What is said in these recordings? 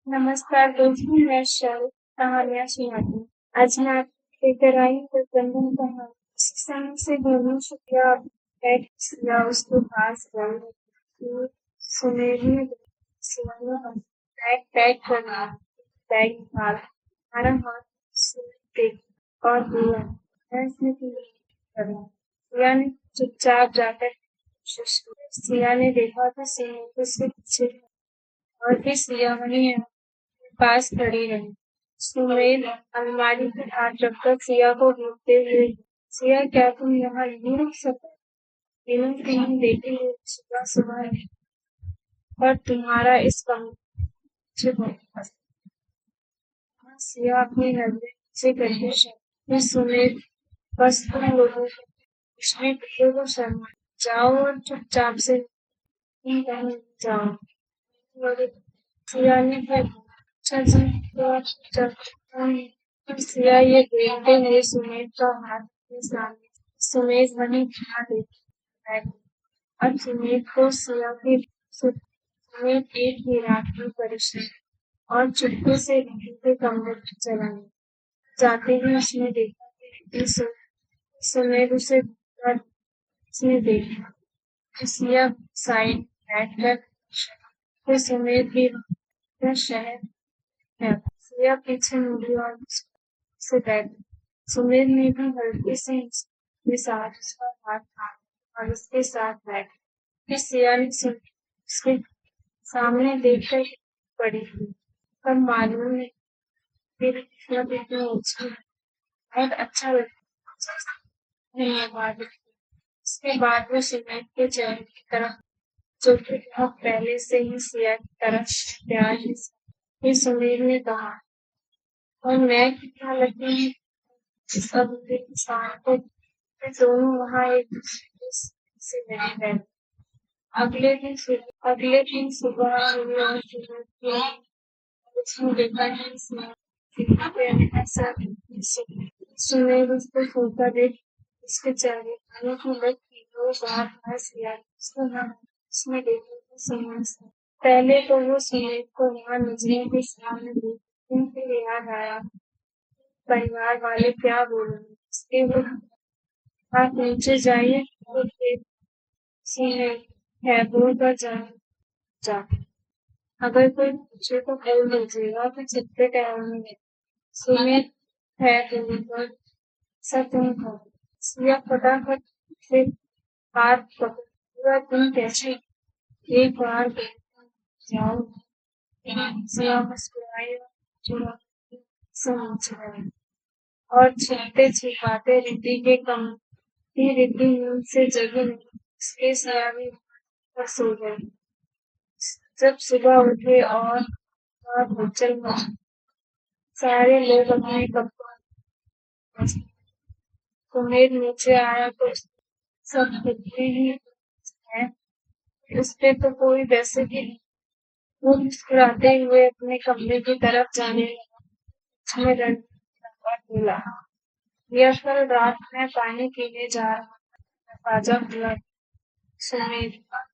नमस्कार दोस्तों, मैं शैल कहानियाँ सुनाती हूँ। आज मैं आपको लेकर आई हूँ कुतुम्बन कहानी। कुछ समय से दोनों शुक्ला बैठ या उसके पास गए तो सुनहरी ने सुनहरा बैग पैक करना बैग निकाला हमारा हाथ सुन देख और बोला मैं इसमें तुम्हें करना सिया ने चुपचाप जाकर कोशिश की। सिया ने देखा तो सिया उसके पीछे और फिर सिया वहीं पास खड़ी रही। सुमेर अलमारी पर हाथ रखकर सिया को देखते हुए, सिया क्या तुम यहाँ नहीं रुक सकते? तीनों फिल्म देखी हुई सुबह सुबह है और तुम्हारा इस कमरे मुझे बहुत पसंद है। सिया अपनी नजरें से करके फिर सुमेर बस तुम लोगों को पिछले पिछले को शर्मा जाओ और चुपचाप से तुम कहीं जाओ। और सिया ने फिर अच्छा जी तो आप जब सिया ये देखते हुए सुमेर का हाथ के सामने सुमेर वहीं खड़ा देखता है और सुमेर को सिया की सुमेर एक ही रात में परेशान और चुपके से रिद्धि के कमरे में चला गया। जाते ही उसने देखा कि रिद्धि सुमेर उसे उसने देखा सिया साइड बैठकर फिर सुमेर भी वहाँ शहर है। सिया पीछे मुड़ी और से बैठ सुमेर ने भी हल्के से उसके साथ उसका हाथ था और उसके साथ बैठ फिर सिया ने उसके सामने देखकर पड़ी थी पर मालूम नहीं मेरी किस्मत इतनी अच्छी है बहुत अच्छा लगता धन्यवाद उसके बाद वो सुमेर के चेहरे की तरफ जो कि बहुत पहले से ही सिया की तरफ प्यार ही फिर सुमेर ने कहा और मैं कितना लकी सब इंसान को दोनों वहाँ एक दूसरे से मिले गए। अगले दिन सुबह हुई और उसने देखा कि ऐसा सुनील उसको सोता देख उसके चेहरे खाने की लग थी वो बाहर हंस गया उसको ना उसने देखा तो समझ पहले तो वो सुनील को वहाँ नजरों के सामने देखने के याद आया परिवार वाले क्या बोलेंगे इसके वो आप नीचे जाइए तो फिर सीने है दूर पर जा अगर कोई पूछे तो बोल दीजिएगा कि चित्ते टहलने सुमित है दूर पर सब तुम हो सिया फटाफट से हाथ पकड़ पूरा तुम कैसे एक बार जाओ सिया मुस्कुराई और चुरा समझ गए और छिपते छिपाते रिद्धि के कम ही रिद्धि नींद से जगी नहीं उसके सिया भी सो गई जब सुबह उठे और भूचल मची सारे लोग अपने कपड़ों में सुमेर नीचे आया तो सब कितने ही है उस पे तो कोई वैसे भी नहीं वो मुस्कुराते हुए अपने कमरे की तरफ जाने लगा उसमें रण बोला यह कल रात में पानी पीने जा रहा था दरवाजा खुला सुमेर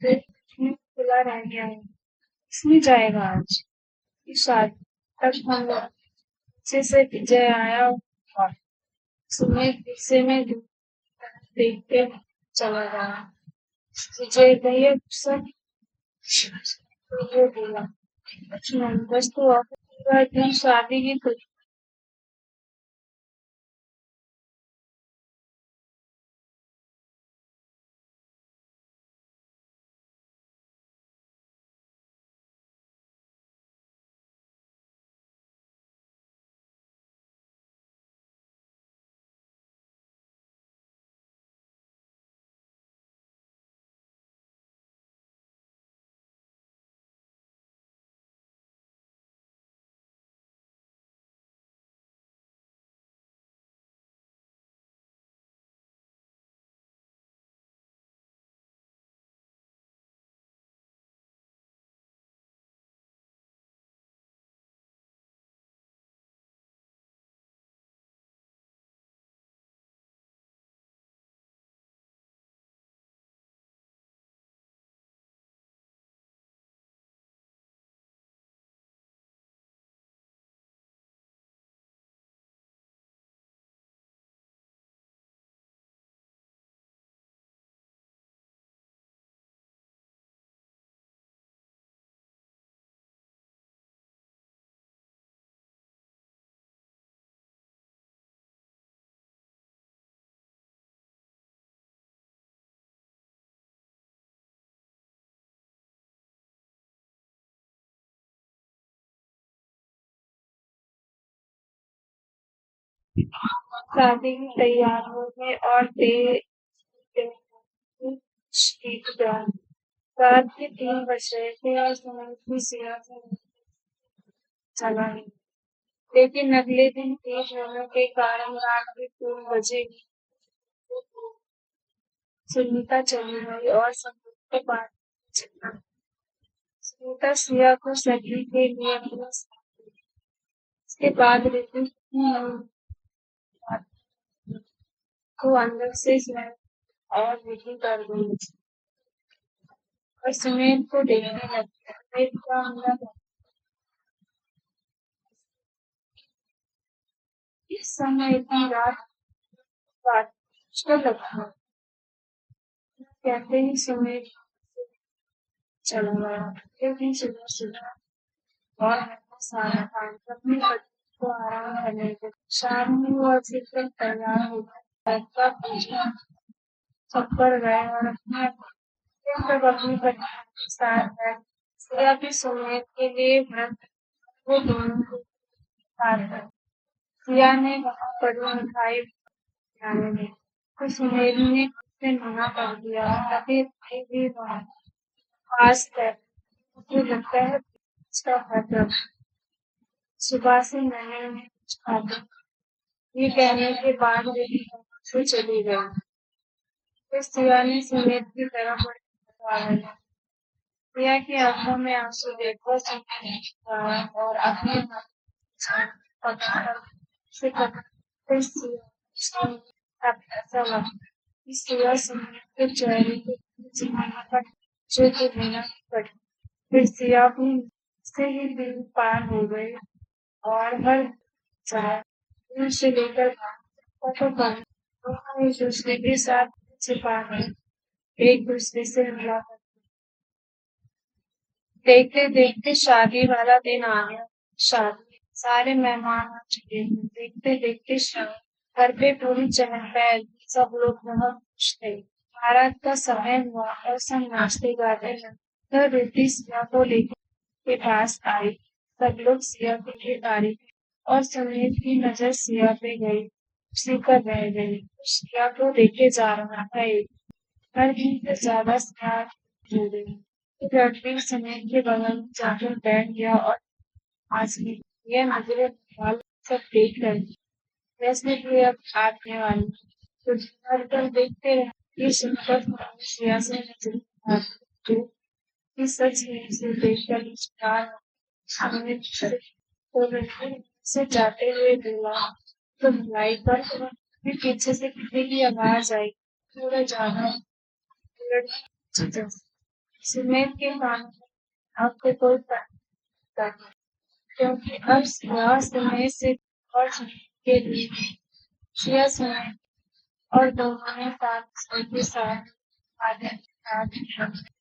फिर खुला रह गया है इसमें जाएगा आज शायद तक हम अच्छे से विजय आया और सुमेर गुस्से में देख के चला गया विजय भैया सब तो वो बोला लक्ष्मण बस तो पूरा दिन शादी की खुशी शादी में तैयार हो गए और रात के 3 बज रहे थे और सुमन की सिया से चला नहीं। लेकिन अगले दिन तेज होने के कारण रात के 3 बजे सुनीता चली गई और संदूक के बाद चला। सुनीता सिया को सगी के लिए अपना साथ दी। इसके बाद रितु को अंदर से स्नेह और विधि कर गई और सुमेर को देखने लगी। सुमेर का अंदर इस समय इतनी रात बात मुश्किल लगता है। कहते ही सुमेर चला गया। अगले दिन सुबह और सारा काम अपनी पत्नी को आराम करने को शाम में वो अच्छी तरह तैयार हो गया। का पूजा सब पर गए और अपने सब अपनी पत्नी के साथ गए। सिया भी सुमेर के लिए व्रत वो दोनों को साथ गए। सिया ने वहाँ बड़ी मिठाई खाने दी तो सुमेर ने उसे मना कर दिया। अभी भी वहाँ पास है। मुझे लगता है इसका मतलब सुबह से मैंने उन्हें कुछ खाया। ये कहने के बाद मेरी वहाँ से चली गई। फिर सिया ने सुमेर की तरफ बढ़ी। सिया की आंखों में आंसू देखकर सुमेर ने मुस्कुराया और अपने हाथ पकड़कर उसे पकड़ा। फिर सिया अब ऐसा लगा कि सिया सुमेर के चेहरे के चिन्ह पर चोट देना पड़ी। फिर सिया भी से ही दिन पार हो गए और हर जगह दूर से लेकर तो बन दोनों एक दूसरे के साथ छिपा गए। एक दूसरे से मिला करते। देखते देखते शादी वाला दिन आ गया। शादी सारे मेहमान आ चुके हैं। देखते देखते शादी घर पे पूरी चहल पहल। सब लोग बहुत खुश थे। बारात का समय हुआ और सब नाचते गाते लगे। तो रिद्धि सिया को लेकर के पास आई। सब लोग सिया की तारीफ और सुमेर की नजर सिया पे गई। उसी पर रह गई। सिया को देखे जा रहा था। एक हर दिन से ज्यादा सिया हो गई। रणवीर सुमेर के बगल में जाकर बैठ गया और आज भी यह नजरें निकाल सब देख रहे। वैसे भी अब आने वाली कुछ भर कर देखते रहे। ये सुनकर सिया से नजर जो कि सच में इसे देखकर मुस्कुराया। हमने तो रणवीर से जाते हुए बोला तो भलाई पर फिर पीछे से किसी की आवाज आई। थोड़ा ज्यादा सुमेर के कान में आपको कोई पता क्योंकि अब सिया समय से और के लिए सिया समय और दोनों ने साथ के साथ आधे साथ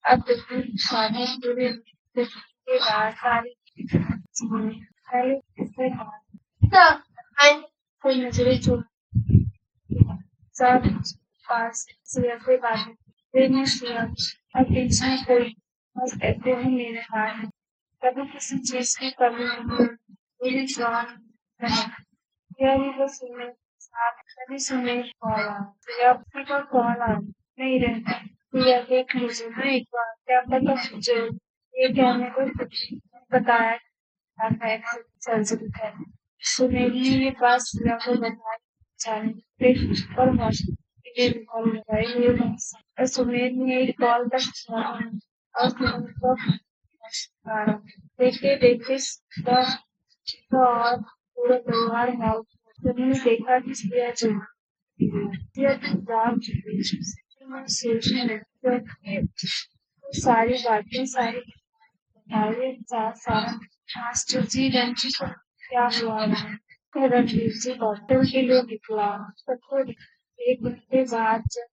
अब बिल्कुल शादी पूरे के बाद सारी पहले इससे कोई नजरें जो सब पास सिया से बात फिर मैं सिया अब टेंशन कोई बस कहते हैं मेरे हाथ में कभी किसी चीज की कमी नहीं मेरी जवान है। यह भी बस सुने साथ कभी सुने कॉल आ सिया किसी का कॉल आ नहीं रहता। सिया देख लीजिए ना एक बार क्या पता मुझे ये कहने को कुछ बताया सर्जरी है। सुनील ने ये बात सिया को बताई जाने फिर और मौसम के लिए कॉल लगाई हुई और सुमेर ने एक कॉल तक सुना और सुनील को नमस्कार। देखते देखते सीधा और पूरे परिवार में सुनील ने देखा कि सिया चुप सिया चुपचाप चुपी मैं सोचने लगी सारी बातें सारी सारा मास्टर जी रंजी को क्या हुआ है। रणवीर जी डॉक्टर के लिए निकला। सबको एक घंटे बाद जब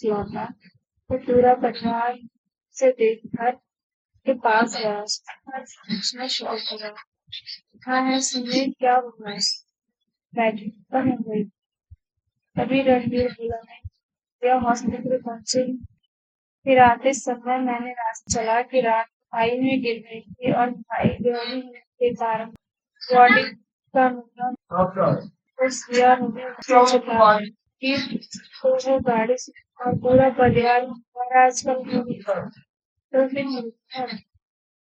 लौटा तो पूरा परिवार से देखकर के पास गया। पूछना शुरू करा हाँ है सुनील क्या हुआ है। बैटरी खत्म हो गई। तभी रणवीर बोला नहीं यह हॉस्पिटल पहुंचे। फिर आते समय मैंने रास्ता चला कि रात खाई में गिर गई थी और खाई बेहोशी होने के कारण बॉडी का नुकसान उस दिया हमें उससे छुपा कि तो वो गाड़ी से और पूरा परिवार हमारा आजकल नहीं तो फिर मिलता है